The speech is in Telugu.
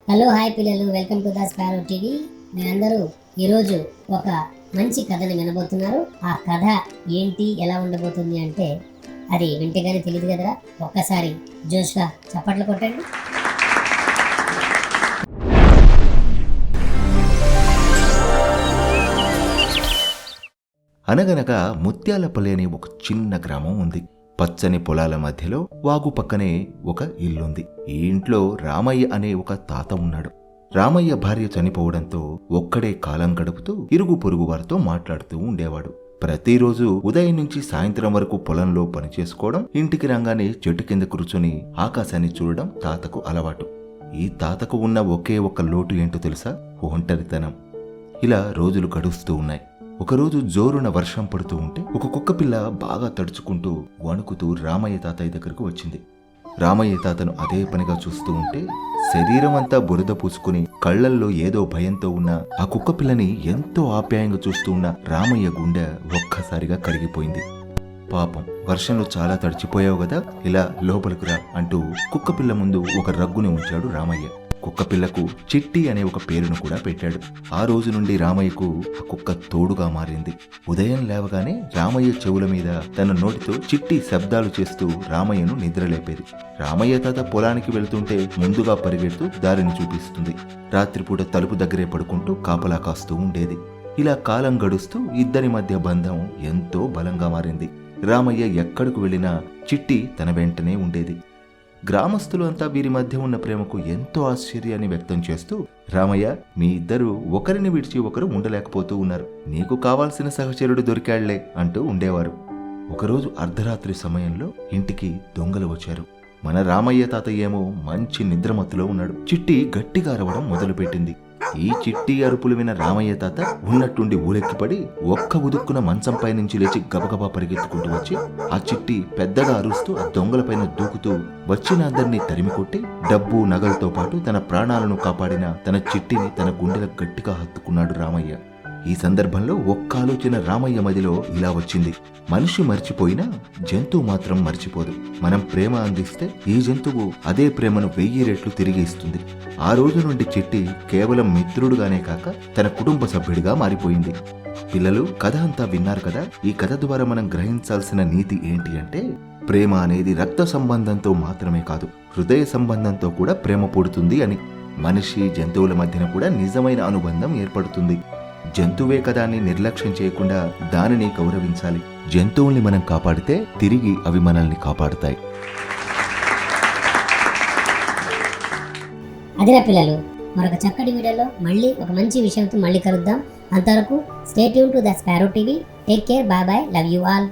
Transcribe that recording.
హలో హాయ్ పిల్లలు, welcome to the Sparrow TV. మీరందరూ ఈరోజు ఒక మంచి కథని వినబోతున్నారు. ఆ కథ ఏంటి, ఎలా ఉండబోతుంది అంటే అది వింటేగానే తెలియదు కదరా. ఒక్కసారి జోష్గా చప్పట్లు కొట్టండి. అనగనగా ముత్యాలపల్లి అనే ఒక చిన్న గ్రామం ఉంది. పచ్చని పొలాల మధ్యలో వాగు పక్కనే ఒక ఇల్లుంది. ఈ ఇంట్లో రామయ్య అనే ఒక తాత ఉన్నాడు. రామయ్య భార్య చనిపోవడంతో ఒక్కడే కాలం గడుపుతూ ఇరుగు పొరుగు వారితో మాట్లాడుతూ ఉండేవాడు. ప్రతిరోజు ఉదయం నుంచి సాయంత్రం వరకు పొలంలో పనిచేసుకోవడం, ఇంటికి రాగానే చెట్టు కింద కూర్చొని ఆకాశాన్ని చూడడం తాతకు అలవాటు. ఈ తాతకు ఉన్న ఒకే ఒక్క లోటు ఏంటో తెలుసా? ఒంటరితనం. ఇలా రోజులు గడుస్తూ ఉన్నాయి. ఒకరోజు జోరున వర్షం పడుతూ ఉంటే ఒక కుక్కపిల్ల బాగా తడుచుకుంటూ వణుకుతూ రామయ్య తాతయ్య దగ్గరకు వచ్చింది. రామయ్య తాతను అదే పనిగా చూస్తూ ఉంటే శరీరం అంతా బురద పూసుకుని కళ్లల్లో ఏదో భయంతో ఉన్న ఆ కుక్కపిల్లని ఎంతో ఆప్యాయంగా చూస్తూ ఉన్న రామయ్య గుండె ఒక్కసారిగా కరిగిపోయింది. పాపం, వర్షంలో చాలా తడిచిపోయావు కదా, ఇలా లోపలికి రా అంటూ కుక్కపిల్ల ముందు ఒక రగ్గుని ఉంచాడు రామయ్య. కుక్కపిల్లకు చిట్టి అనే ఒక పేరును కూడా పెట్టాడు. ఆ రోజు నుండి రామయ్యకు ఆ కుక్క తోడుగా మారింది. ఉదయం లేవగానే రామయ్య చెవుల మీద తన నోటితో చిట్టి శబ్దాలు చేస్తూ రామయ్యను నిద్రలేపేది. రామయ్య తాత పొలానికి వెళుతుంటే ముందుగా పరిగెడుతూ దారిని చూపిస్తుంది. రాత్రిపూట తలుపు దగ్గరే పడుకుంటూ కాపలా కాస్తూ ఉండేది. ఇలా కాలం గడుస్తూ ఇద్దరి మధ్య బంధం ఎంతో బలంగా మారింది. రామయ్య ఎక్కడికి వెళ్ళినా చిట్టి తన వెంటనే ఉండేది. గ్రామస్తులు అంతా వీరి మధ్య ఉన్న ప్రేమకు ఎంతో ఆశ్చర్యాన్ని వ్యక్తం చేస్తూ, రామయ్య, మీ ఇద్దరు ఒకరిని విడిచి ఒకరు ఉండలేకపోతూ ఉన్నారు. నీకు కావాల్సిన సహచరుడు దొరికాళ్లే అంటూ ఉండేవారు. ఒకరోజు అర్ధరాత్రి సమయంలో ఇంటికి దొంగలు వచ్చారు. మన రామయ్య తాతయ్య ఏమో మంచి నిద్రమత్తులో ఉన్నాడు. చిట్టి గట్టిగా అరవడం మొదలుపెట్టింది. ఈ చిట్టి అరుపులు విన రామయ్య తాత ఉన్నట్టుండి ఊరెక్కిపడి ఒక్క ఉదుక్కున మంచంపై నుంచి లేచి గబగబా పరిగెత్తుకుంటూ వచ్చి ఆ చిట్టి పెద్దగా అరుస్తూ ఆ దొంగలపైన దూకుతూ వచ్చిన అందరినీ తరిమి కొట్టి డబ్బు నగలతో పాటు తన ప్రాణాలను కాపాడిన తన చిట్టిని తన గుండెలకు గట్టిగా హత్తుకున్నాడు రామయ్య. ఈ సందర్భంలో ఒక్క ఆలోచన రామయ్య మదిలో ఇలా వచ్చింది: మనిషి మర్చిపోయినా జంతువు మాత్రం మర్చిపోదు. మనం ప్రేమ అందిస్తే ఈ జంతువు అదే ప్రేమను 1000 రెట్లు తిరిగి ఇస్తుంది. ఆ రోజు నుండి చిట్టి కేవలం మిత్రుడుగానే కాక తన కుటుంబ సభ్యుడిగా మారిపోయింది. పిల్లలు, కథ అంతా విన్నారు కదా. ఈ కథ ద్వారా మనం గ్రహించాల్సిన నీతి ఏంటి అంటే, ప్రేమ అనేది రక్త సంబంధంతో మాత్రమే కాదు, హృదయ సంబంధంతో కూడా ప్రేమ పుడుతుంది అని. మనిషి జంతువుల మధ్యన కూడా నిజమైన అనుబంధం ఏర్పడుతుంది. జంతువే కదా అని నిర్లక్ష్యం చేయకుండా దానిని గౌరవించాలి. జంతువుల్ని మనం కాపాడితే తిరిగి అవి మనల్ని కాపాడుతాయి. అదిరా పిల్లలు, మరొక చక్కటి వీడియోలో మళ్ళీ ఒక మంచి విషయంతో మళ్ళీ కలుద్దాం. అంతవరకు stay tune to the Sparrow TV. Take care, bye bye, love you all.